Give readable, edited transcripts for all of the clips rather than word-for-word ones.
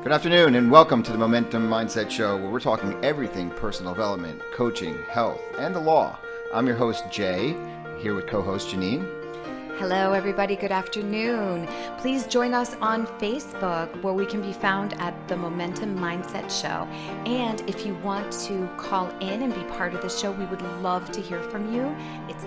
Good afternoon, and welcome to the Momentum Mindset Show, where we're talking everything personal development, coaching, health, and the law. I'm your host, Jay, here with co-host Janine. Hello, everybody. Good afternoon. Please join us on Facebook, where we can be found at the Momentum Mindset Show. And if you want to call in and be part of the show, we would love to hear from you. It's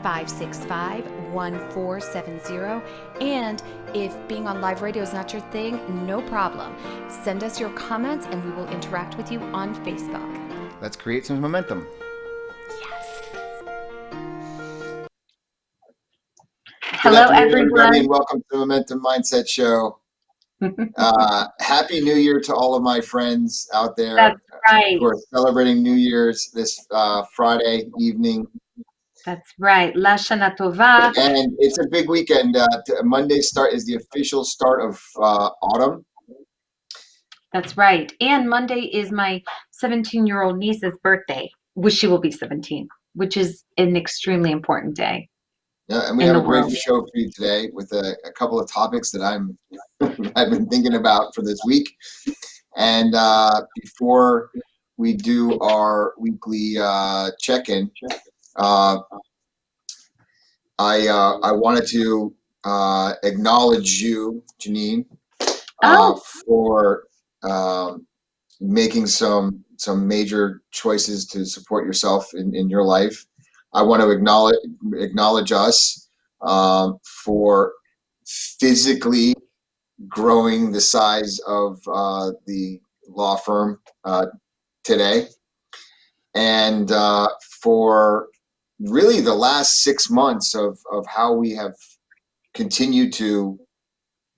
888-565-1470. And if being on live radio is not your thing, no problem. Send us your comments and we will interact with you on Facebook. Let's create some momentum. Hello, everybody, and welcome to the Momentum Mindset Show. Happy New Year to all of my friends out there. That's right. Who are celebrating New Year's this Friday evening. That's right. Lashana Tova. And it's a big weekend. Monday is the official start of autumn. That's right. And Monday is my 17-year-old niece's birthday, which she will be 17, which is an extremely important day. Yeah, and we have a great show for you today with a couple of topics that I've been thinking about for this week. And before we do our weekly check-in, I wanted to acknowledge you, Janine, for making some major choices to support yourself in your life. I want to acknowledge us for physically growing the size of the law firm today, and for really the last 6 months of how we have continued to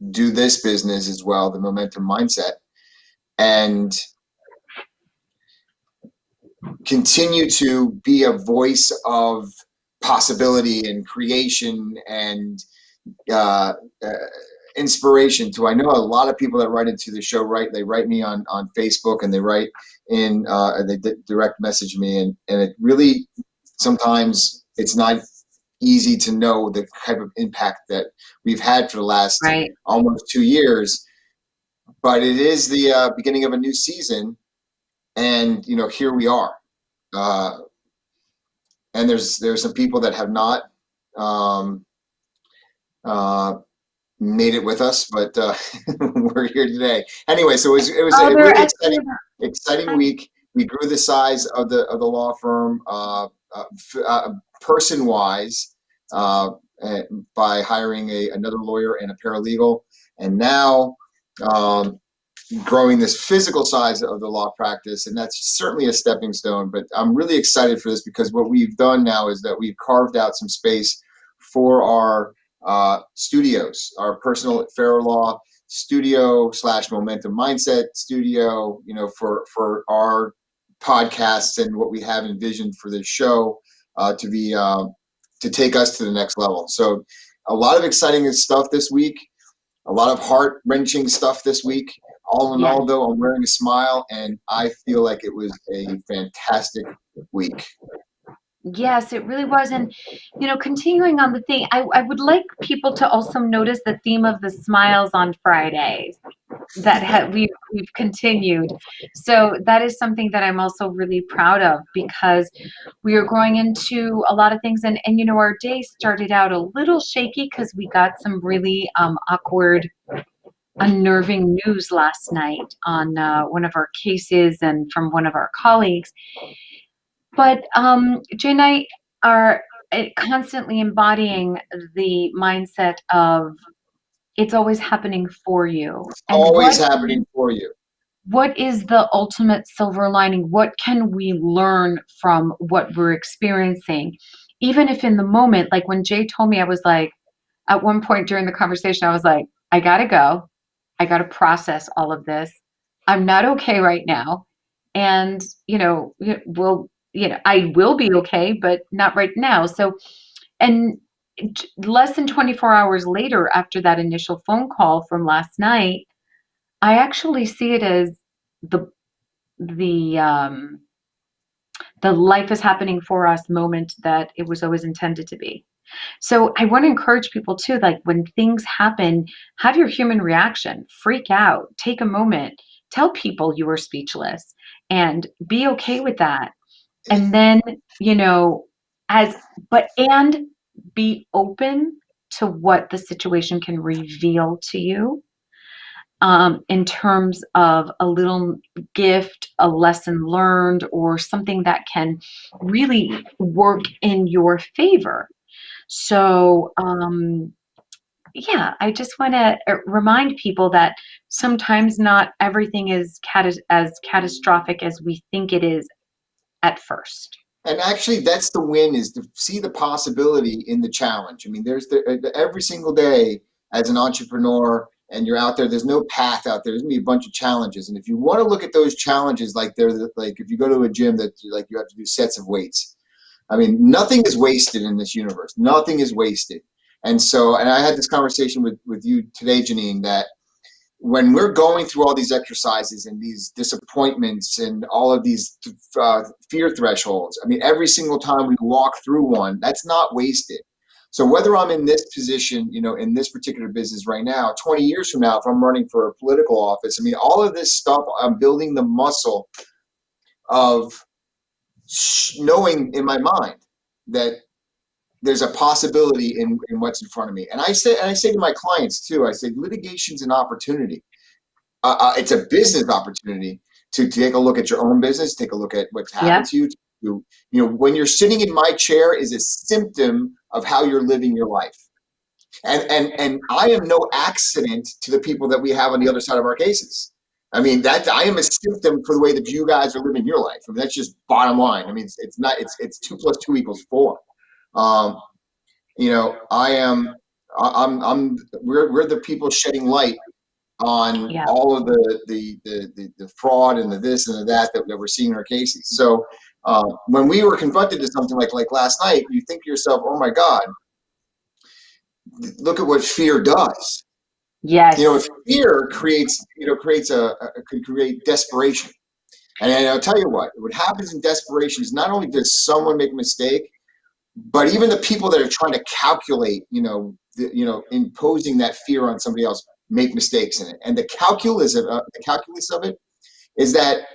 do this business as well, the Momentum Mindset, and continue to be a voice of possibility and creation and inspiration to, I know a lot of people that write into the show, they write me on Facebook, and they write in, they direct message me, and it really, sometimes it's not easy to know the type of impact that we've had for the last almost 2 years, but it is the beginning of a new season, and here we are. And there's some people that have not made it with us, but we're here today. Anyway, so it was a really exciting week. We grew the size of the law firm person-wise by hiring another lawyer and a paralegal, and now growing this physical size of the law practice, and that's certainly a stepping stone. But I'm really excited for this because what we've done now is that we've carved out some space for our studios, our personal fair law studio / Momentum Mindset studio, for our podcasts and what we have envisioned for this show to take us to the next level. So a lot of exciting stuff this week, a lot of heart-wrenching stuff this week. All in all, though, I'm wearing a smile, and I feel like it was a fantastic week. Yes, it really was. And, continuing on the thing, I would like people to also notice the theme of the smiles on Fridays that we've continued. So that is something that I'm also really proud of, because we are going into a lot of things. And our day started out a little shaky because we got some really awkward, unnerving news last night on one of our cases and from one of our colleagues. But Jay and I are constantly embodying the mindset of it's always happening for you. And always happening for you. What is the ultimate silver lining? What can we learn from what we're experiencing? Even if in the moment, like when Jay told me, I was like, at one point during the conversation, I was like, I gotta go. I got to process all of this. I'm not okay right now. And, I will be okay, but not right now. So, and less than 24 hours later, after that initial phone call from last night, I actually see it as the life is happening for us moment that it was always intended to be. So I want to encourage people too, like when things happen, have your human reaction, freak out, take a moment, tell people you were speechless and be okay with that. And then, you know, as and be open to what the situation can reveal to you, in terms of a little gift, a lesson learned, or something that can really work in your favor. So, yeah, I just want to remind people that sometimes not everything is as catastrophic as we think it is at first. And actually, that's the win, is to see the possibility in the challenge. I mean, every single day as an entrepreneur, and you're out there, there's no path out there. There's gonna be a bunch of challenges. And if you want to look at those challenges like like if you go to a gym that like you have to do sets of weights. I mean, nothing is wasted in this universe. Nothing is wasted. And so, and I had this conversation with you today, Janine, that when we're going through all these exercises and these disappointments and all of these fear thresholds, I mean, every single time we walk through one, that's not wasted. So whether I'm in this position, you know, in this particular business right now, 20 years from now, if I'm running for a political office, I mean, all of this stuff, I'm building the muscle of knowing in my mind that there's a possibility in what's in front of me. And I say to my clients too, I say litigation's an opportunity. It's a business opportunity to take a look at your own business, take a look at what's happened Yeah. to you. You know, when you're sitting in my chair is a symptom of how you're living your life. And I am no accident to the people that we have on the other side of our cases. I mean, that I am a symptom for the way that you guys are living your life. I mean, that's just bottom line. I mean, it's not, it's 2 + 2 = 4. Um, you know, we're the people shedding light on Yeah. all of the fraud and the this and the that we're seeing in our cases. So when we were confronted to something like last night, you think to yourself, oh my God, look at what fear does. You know, Yes. fear creates, could create desperation. And I'll tell you what happens in desperation is not only does someone make a mistake, but even the people that are trying to calculate, imposing that fear on somebody else make mistakes in it. And the calculus of it is that,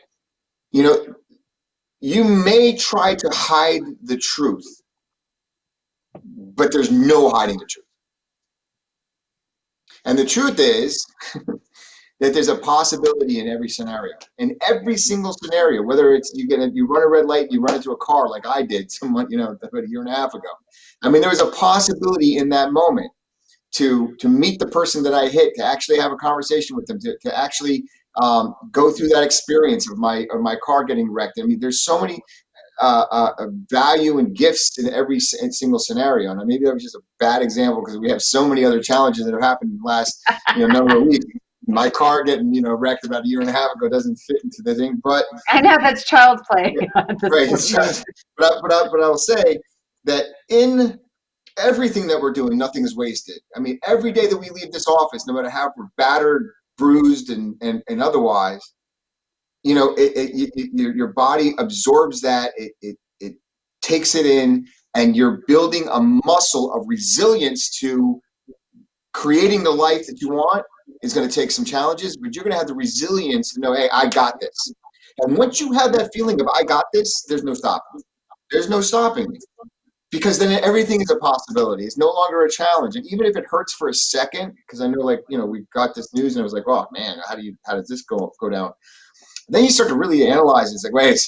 you know, you may try to hide the truth, but there's no hiding the truth. And the truth is that there's a possibility in every scenario, in every single scenario, whether it's you run a red light, you run into a car like I did about a year and a half ago. I mean, there was a possibility in that moment to meet the person that I hit, to actually have a conversation with them, to actually go through that experience of my car getting wrecked. I mean, there's so many value and gifts in every single scenario. And maybe that was just a bad example because we have so many other challenges that have happened in the last number of weeks. My car getting wrecked about a year and a half ago doesn't fit into the thing, but I know that's child's play at this right. point. But I will say that in everything that we're doing, nothing is wasted. I mean, every day that we leave this office, no matter how we're battered, bruised, and otherwise, your body absorbs that. It takes it in, and you're building a muscle of resilience to creating the life that you want. Is going to take some challenges, but you're going to have the resilience to know, hey, I got this. And once you have that feeling of I got this, there's no stopping. There's no stopping me. Because then everything is a possibility. It's no longer a challenge. And even if it hurts for a second, because I know, we got this news and it was like, oh man, how does this go down? And then you start to really analyze it. It's like, wait,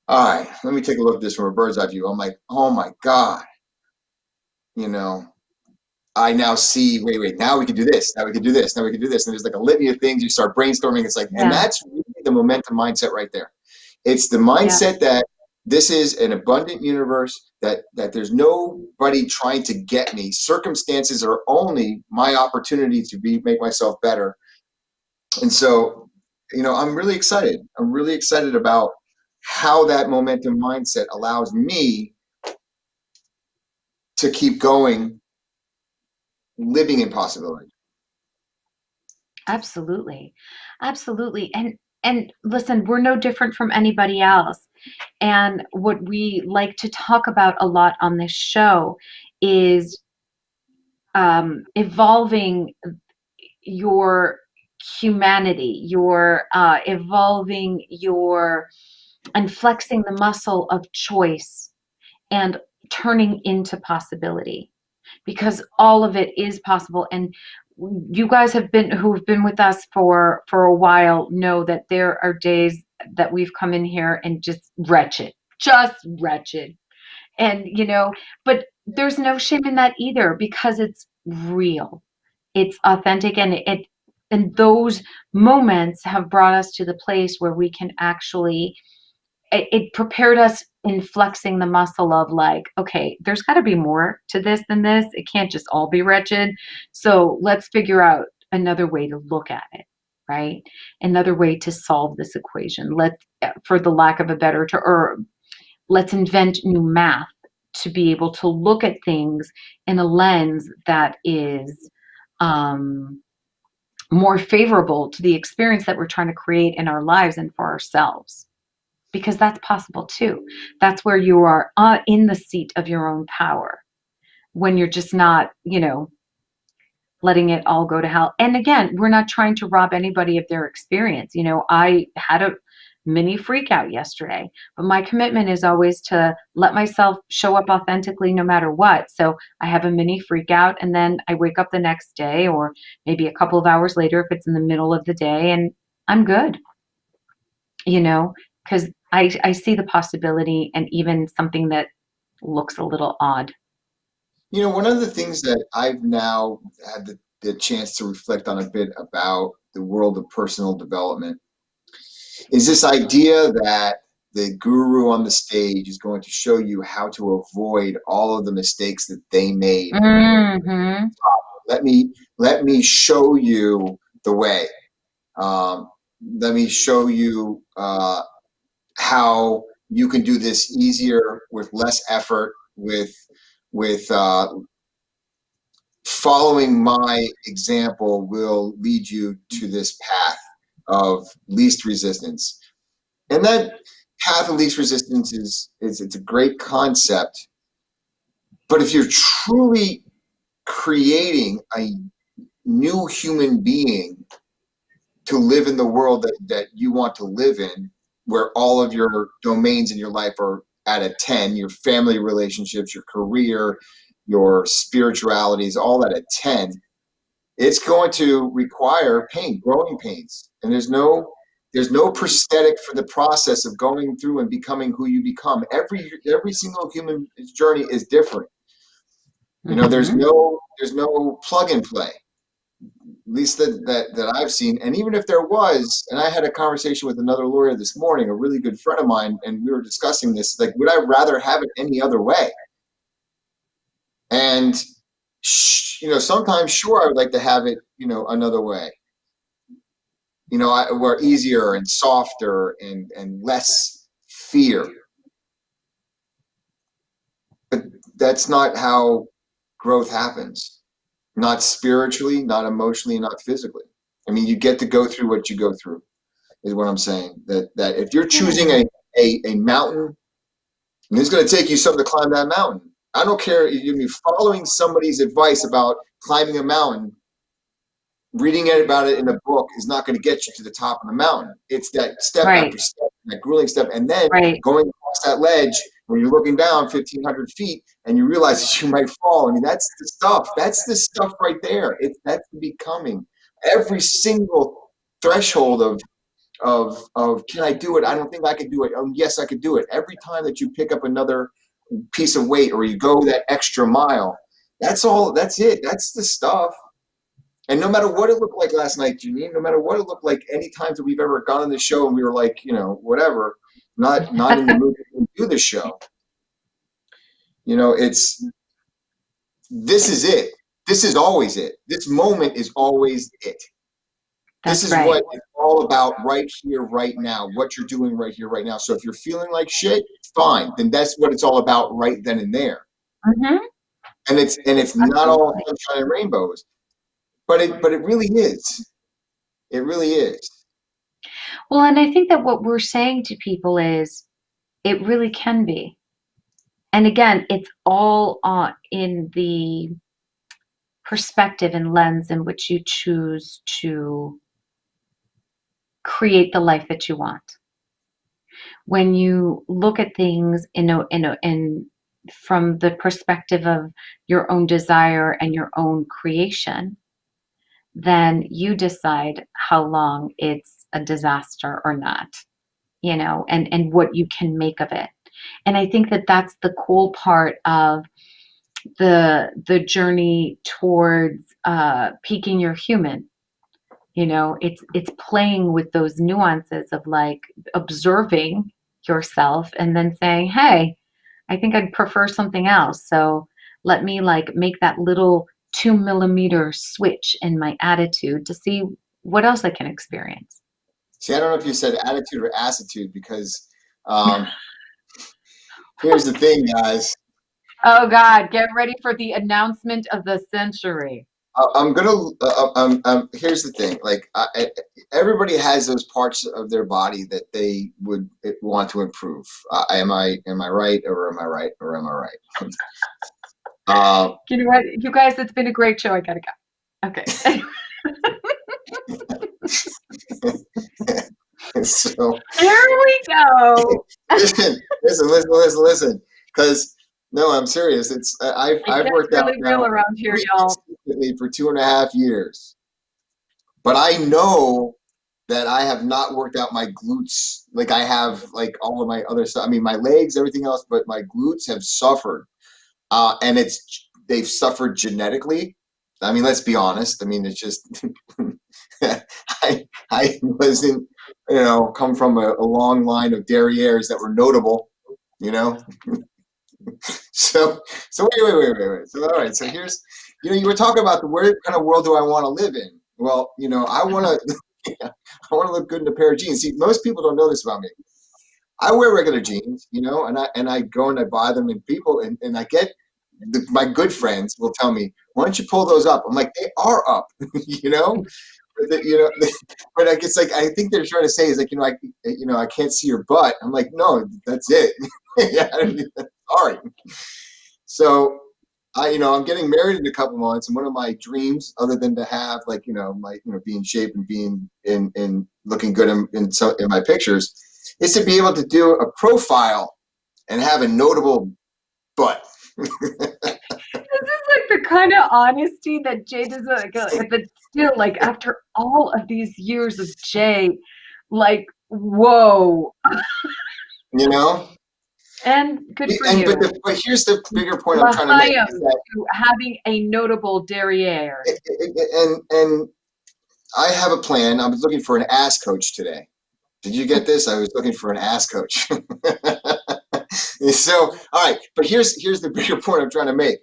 all right, let me take a look at this from a bird's eye view. I'm like, oh my God, I now see, wait, now we can do this, now we can do this, now we can do this. And there's like a litany of things. You start brainstorming. It's like, and Yeah. that's really the momentum mindset right there. It's the Yeah. mindset that this is an abundant universe, that there's nobody trying to get me. Circumstances are only my opportunity to make myself better. And so, I'm really excited. I'm really excited about how that momentum mindset allows me to keep going, living in possibility. Absolutely. Absolutely. And and listen, we're no different from anybody else. And what we like to talk about a lot on this show is evolving your humanity, your evolving your and flexing the muscle of choice and turning into possibility, because all of it is possible. And you guys who've been with us for a while know that there are days that we've come in here and just wretched. And but there's no shame in that either, because it's real, it's authentic, and those moments have brought us to the place where we can actually, it prepared us in flexing the muscle of like, okay, there's got to be more to this than this. It can't just all be wretched. So let's figure out another way to look at it, right? Another way to solve this equation. For the lack of a better term, or let's invent new math to be able to look at things in a lens that is more favorable to the experience that we're trying to create in our lives and for ourselves, because that's possible too. That's where you are in the seat of your own power, when you're just not, letting it all go to hell. And again, we're not trying to rob anybody of their experience. I had a mini freak out yesterday, but my commitment is always to let myself show up authentically no matter what. So I have a mini freak out, and then I wake up the next day, or maybe a couple of hours later if it's in the middle of the day, and I'm good, because I see the possibility, and even something that looks a little odd. One of the things that I've now had the chance to reflect on a bit about the world of personal development is this idea that the guru on the stage is going to show you how to avoid all of the mistakes that they made. Mm-hmm. Let me show you the way. Let me show you how you can do this easier with less effort, with following my example will lead you to this path of least resistance. And that path of least resistance is it's a great concept. But if you're truly creating a new human being to live in the world that you want to live in, where all of your domains in your life are at a 10, your family relationships, your career, your spirituality is all at a 10, it's going to require pain, growing pains. And there's no prosthetic for the process of going through and becoming who you become. Every single human journey is different. There's Mm-hmm. no plug and play, at least that I've seen. And even if there was, and I had a conversation with another lawyer this morning, a really good friend of mine, and we were discussing this, like, would I rather have it any other way? And sometimes, sure, I would like to have it, another way. We're easier and softer and less fear. But that's not how growth happens. Not spiritually, not emotionally, not physically. I mean, you get to go through what you go through, is what I'm saying. That if you're choosing a mountain, and it's going to take you something to climb that mountain. I don't care if you're following somebody's advice about climbing a mountain. Reading about it in a book is not going to get you to the top of the mountain. It's that step Right. after step, that grueling step, and then Right. going across that ledge when you're looking down 1,500 feet and you realize that you might fall. I mean, that's the stuff. That's the stuff right there. That's the becoming. Every single threshold of can I do it? I don't think I could do it. Oh, yes, I could do it. Every time that you pick up another piece of weight or you go that extra mile, that's all. That's it. That's the stuff. And no matter what it looked like last night, Janine, no matter what it looked like any times that we've ever gone on the show and we were like, whatever, not in the mood to do the show. It's this is it. This is always it. This moment is always it. That's This is right. what it's all about right here, right now, what you're doing right here, right now. So if you're feeling like shit, fine. Then that's what it's all about right then and there. Mm-hmm. And it's not all sunshine and rainbows. But it really is. It really is. Well, and I think that what we're saying to people is it really can be. And again, it's all on in the perspective and lens in which you choose to create the life that you want. When you look at things in from the perspective of your own desire and your own creation, then you decide how long it's a disaster or not, and what you can make of it. And I think that that's the cool part of the journey towards peaking your human. It's playing with those nuances of like observing yourself and then saying, hey, I think I'd prefer something else. So let me like make that little 2 millimeter switch in my attitude to see what else I can experience. See, I don't know if you said attitude or attitude because um, here's the thing, guys. Oh God, get ready for the announcement of the century. I'm gonna. Here's the thing. Like, everybody has those parts of their body that they would want to improve. Am I right, or am I right, or am I right? You know what, you guys, it's been a great show. I gotta go. Okay. So Here we go. listen. Because no, I'm serious. It's It I've gets worked out really real now around here, pretty y'all. consistently for 2.5 years, but I know that I have not worked out my glutes like I have like all of my other stuff. I mean, my legs, everything else, but my glutes have suffered, and they've suffered genetically. I mean, let's be honest. I mean, it's just I wasn't, come from a long line of derrieres that were notable, you know. So wait. So all right. So here's, you were talking about where kind of world do I want to live in? Well, I want to I want to look good in a pair of jeans. See, most people don't know this about me. I wear regular jeans, and I go and I buy them, and people and I get my good friends will tell me, why don't you pull those up? I'm like, they are up, you know. But but like it's like I think they're trying to say is like I can't see your butt. I'm like, no, that's it. Yeah, sorry. So I'm getting married in a couple months, and one of my dreams, other than to have like my be in shape and being in looking good in my pictures, is to be able to do a profile and have a notable butt. This is like the kind of honesty that Jay does, but still, like after all of these years of Jay, like whoa, You know, and good for and you. but here's the bigger point I'm trying to make L'chaim is that to having a notable derriere. and I have a plan. I was looking for an ass coach today. Did you get this? I was looking for an ass coach. So, all right, but here's the bigger point I'm trying to make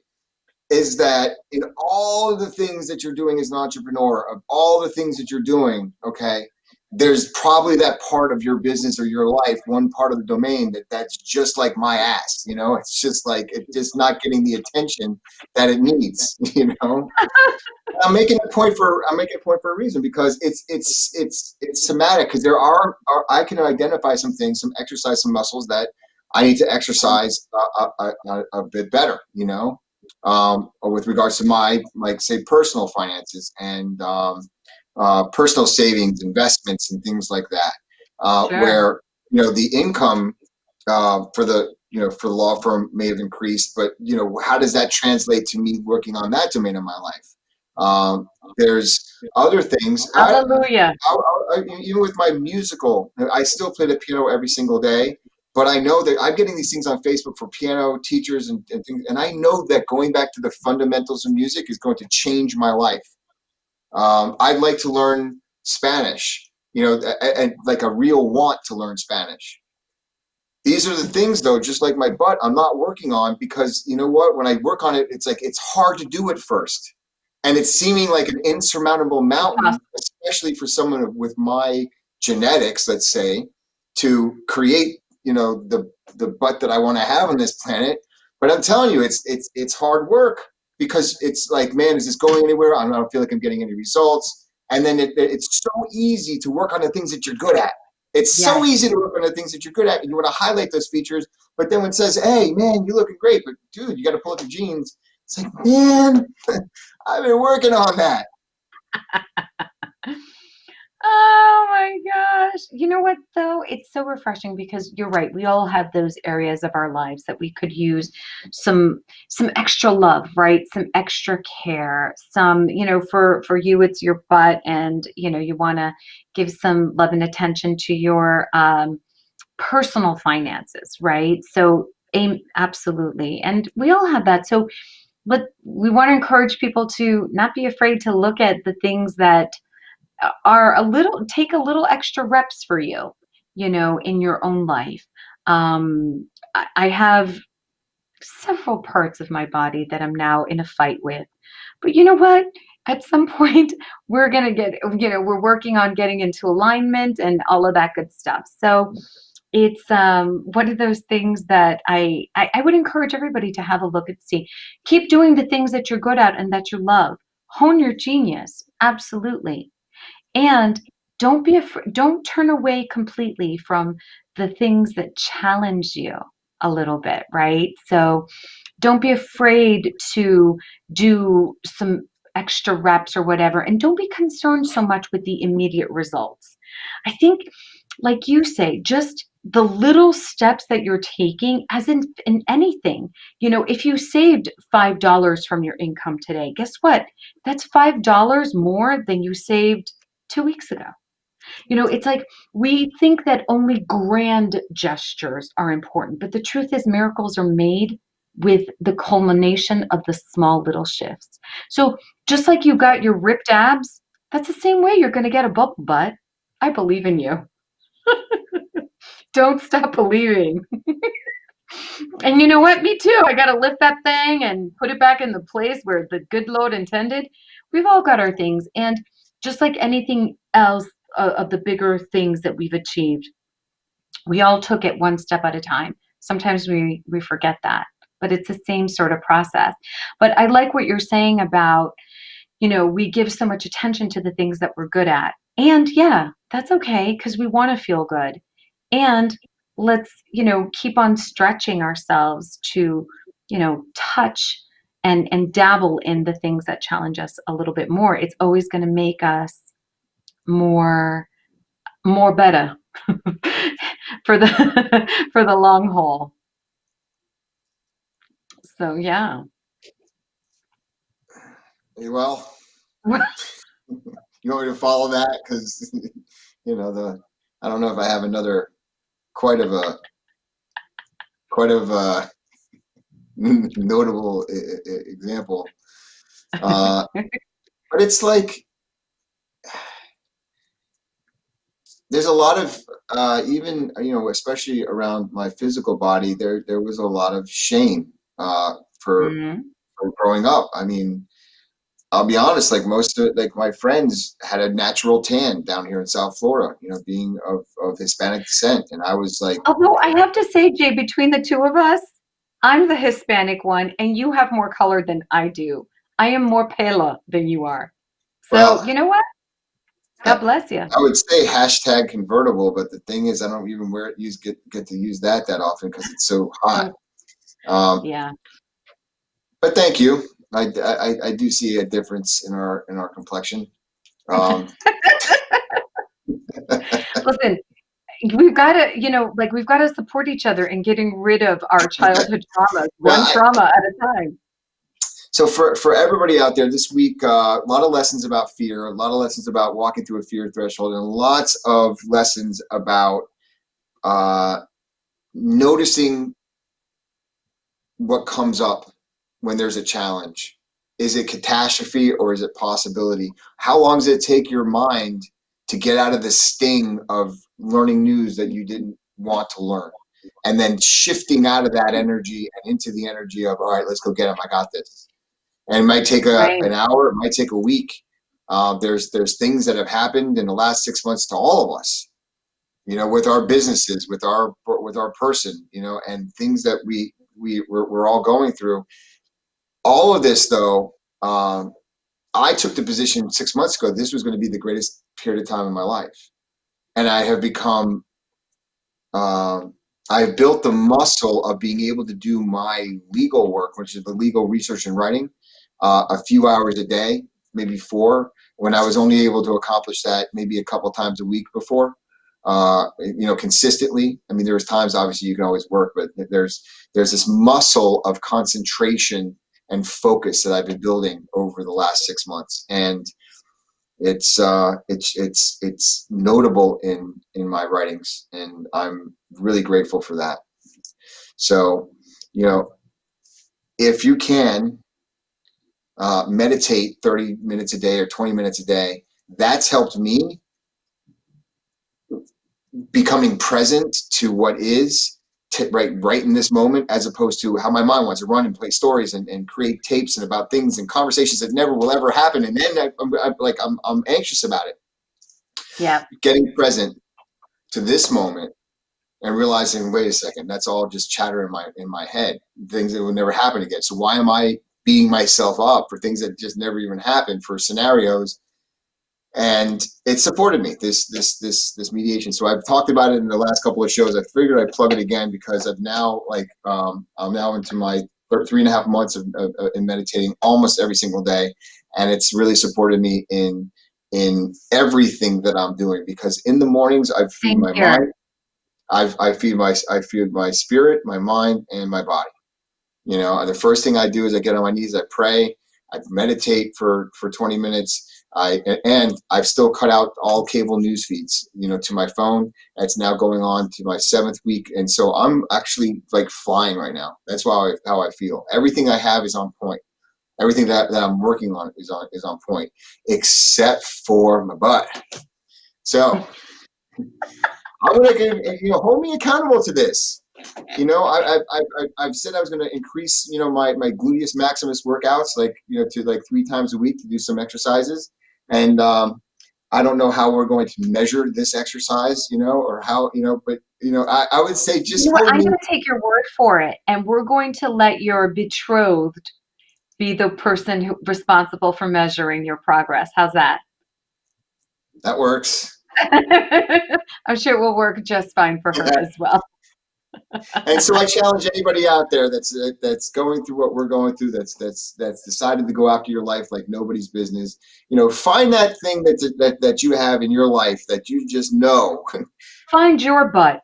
is that in all of the things that you're doing as an entrepreneur, of all the things that you're doing, okay, there's probably that part of your business or your life, one part of the domain that's just like my ass, it's just like it's just not getting the attention that it needs, I'm making a point for a reason because it's somatic because there I can identify some things, some exercise, some muscles that I need to exercise a bit better, or with regards to my like say personal finances and personal savings, investments, and things like that, Sure. where the income for the law firm may have increased, but how does that translate to me working on that domain of my life? There's other things. Hallelujah. Even with my musical, I still play the piano every single day. But I know that I'm getting these things on Facebook for piano teachers and things, and I know that going back to the fundamentals of music is going to change my life. I'd like to learn Spanish, and like a real want to learn Spanish. These are the things, though, just like my butt, I'm not working on because you know what? When I work on it, it's like it's hard to do at first. And it's seeming like an insurmountable mountain, especially for someone with my genetics, let's say, to create, the butt that I want to have on this planet. But I'm telling you, it's hard work because it's like, man, is this going anywhere? I don't feel like I'm getting any results. And then it's so easy to work on the things that you're good at. It's so Yes. easy to work on the things that you're good at, and you want to highlight those features. But then when it says, "Hey, man, you're looking great," but dude, you got to pull up your jeans. It's like, man, I've been working on that. Oh my gosh. You know what though? It's so refreshing because you're right. We all have those areas of our lives that we could use some extra love, right? Some extra care. Some, for you it's your butt and, you want to give some love and attention to your personal finances, right? So aim absolutely. And we all have that. So but we want to encourage people to not be afraid to look at the things that are take a little extra reps for you, in your own life. I have several parts of my body that I'm now in a fight with. But you know what? At some point, we're going to get, we're working on getting into alignment and all of that good stuff. So it's one of those things that I would encourage everybody to have a look at, see. Keep doing the things that you're good at and that you love. Hone your genius. Absolutely. And don't turn away completely from the things that challenge you a little bit, right? So don't be afraid to do some extra reps or whatever. And don't be concerned so much with the immediate results. I think, like you say, just the little steps that you're taking, as in anything, if you saved $5 from your income today, guess what? That's $5 more than you saved 2 weeks ago. It's like we think that only grand gestures are important, but the truth is miracles are made with the culmination of the small little shifts. So just like you got your ripped abs, that's the same way you're going to get a bubble butt. I believe in you. Don't stop believing. And you know what? Me too. I got to lift that thing and put it back in the place where the good Lord intended. We've all got our things. And just like anything else of the bigger things that we've achieved, we all took it one step at a time. Sometimes we forget that, but it's the same sort of process. But I like what you're saying about, we give so much attention to the things that we're good at. And yeah, that's okay because we want to feel good. And let's, keep on stretching ourselves to, touch and dabble in the things that challenge us a little bit more. It's always going to make us more better for the for the long haul. So yeah. Well, you want me to follow that? Because I don't know if I have another quite of a notable example. But it's like there's a lot of even especially around my physical body. There was a lot of shame for Mhm. growing up. I mean, I'll be honest, like most of like my friends had a natural tan down here in South Florida, being of Hispanic descent. And I was like, Although I have to say, Jay, between the two of us, I'm the Hispanic one, and you have more color than I do. I am more pale than you are. So well, you know what? I, God bless you. I would say hashtag convertible, but the thing is, I don't even get to use that often because it's so hot. Mm, Um, yeah. but thank you. I do see a difference in our complexion. Um, Listen, we've got to, we've got to support each other in getting rid of our childhood traumas, well, one trauma at a time. so for everybody out there this week, a lot of lessons about fear, a lot of lessons about walking through a fear threshold, and lots of lessons about uh, noticing what comes up when there's a challenge. Is it catastrophe or is it possibility? How long does it take your mind to get out of the sting of learning news that you didn't want to learn? And then shifting out of that energy and into the energy of, all right, let's go get them. I got this. And it might take Right. an hour, it might take a week. There's things that have happened in the last 6 months to all of us, with our businesses, with our person, and things that we're all going through. All of this, though, I took the position 6 months ago. This was going to be the greatest period of time in my life. and I have become, I've built the muscle of being able to do my legal work, which is the legal research and writing, a few hours a day, maybe 4, when I was only able to accomplish that maybe a couple times a week before, consistently. I mean, there was times, obviously, you can always work, but there's this muscle of concentration and focus that I've been building over the last 6 months. And it's notable in my writings, and I'm really grateful for that. So, if you can meditate 30 minutes a day or 20 minutes a day, that's helped me becoming present to what is right in this moment, as opposed to how my mind wants to run and play stories and create tapes and about things and conversations that never will ever happen. And then I'm anxious about it. Yeah. Getting present to this moment and realizing, wait a second, that's all just chatter in my head, things that will never happen again. So why am I beating myself up for things that just never even happened, for scenarios? And it supported me, this mediation. So I've talked about it in the last couple of shows. I figured I'd plug it again because I've now I'm now into my 3.5 months of in meditating almost every single day, and it's really supported me in everything that I'm doing, because in the mornings I feed Same my here. mind, I feed my spirit, my mind, and my body. The first thing I do is I get on my knees, I pray, I meditate for 20 minutes. I've still cut out all cable news feeds, to my phone. That's now going on to my 7th week, and so I'm actually like flying right now. That's how I feel. Everything I have is on point. Everything that I'm working on is on point, except for my butt. So I'm gonna hold me accountable to this. I've said I was going to increase, my gluteus maximus workouts, to 3 times a week, to do some exercises. And I don't know how we're going to measure this exercise, or how, but, I would say just hold I'm me. going to take your word for it, and we're going to let your betrothed be the person responsible for measuring your progress. How's that? That works. I'm sure it will work just fine for her as well. And so I challenge anybody out there that's going through what we're going through, that's decided to go after your life like nobody's business. Find that thing that you have in your life that you just know. Find your butt.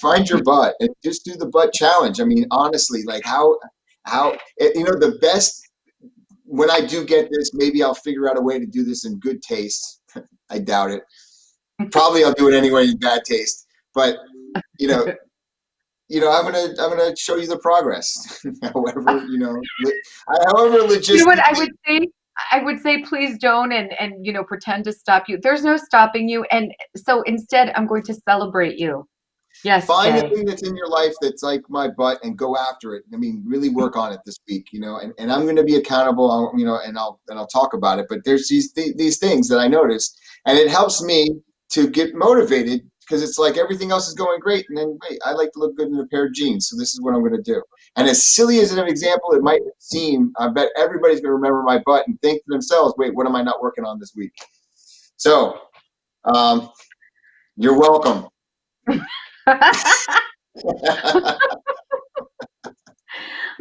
Find your butt, and just do the butt challenge. I mean, honestly, like how the best. When I do get this, maybe I'll figure out a way to do this in good taste. I doubt it. Probably I'll do it anyway in bad taste. But I'm gonna show you the progress. However, however logistic. You know what I would say, please don't and pretend to stop you. There's no stopping you, and so instead, I'm going to celebrate you. Yes, Find Jay. the thing that's in your life that's like my butt and go after it. I mean, really work on it this week, and I'm going to be accountable, and I'll talk about it. But there's these things that I noticed, and it helps me to get motivated, because it's like everything else is going great, and then wait, I like to look good in a pair of jeans, so this is what I'm going to do. And as silly as an example it might seem, I bet everybody's going to remember my butt and think to themselves, wait, what am I not working on this week? So, you're welcome.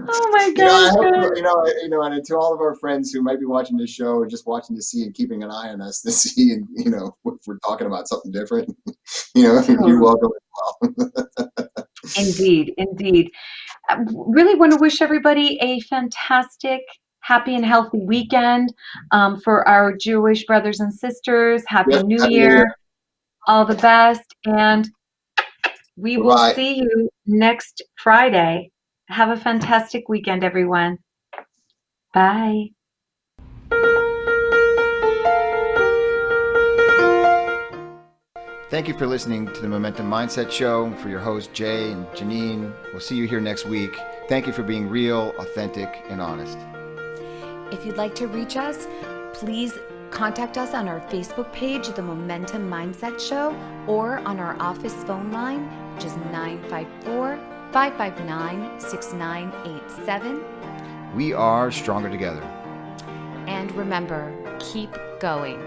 Oh my gosh! And to all of our friends who might be watching this show or just watching to see and keeping an eye on us to see, and if we're talking about something different, you're welcome as well. Indeed, indeed. I really want to wish everybody a fantastic, happy, and healthy weekend. For our Jewish brothers and sisters, Happy Yep, New Happy New Year. Year. All the best, and we will Bye. see you next Friday. Have a fantastic weekend, everyone. Bye. Thank you for listening to the Momentum Mindset Show. For your hosts, Jay and Janine, we'll see you here next week. Thank you for being real, authentic, and honest. If you'd like to reach us, please contact us on our Facebook page, The Momentum Mindset Show, or on our office phone line, which is 954-559-6987. We are stronger together. And remember, keep going.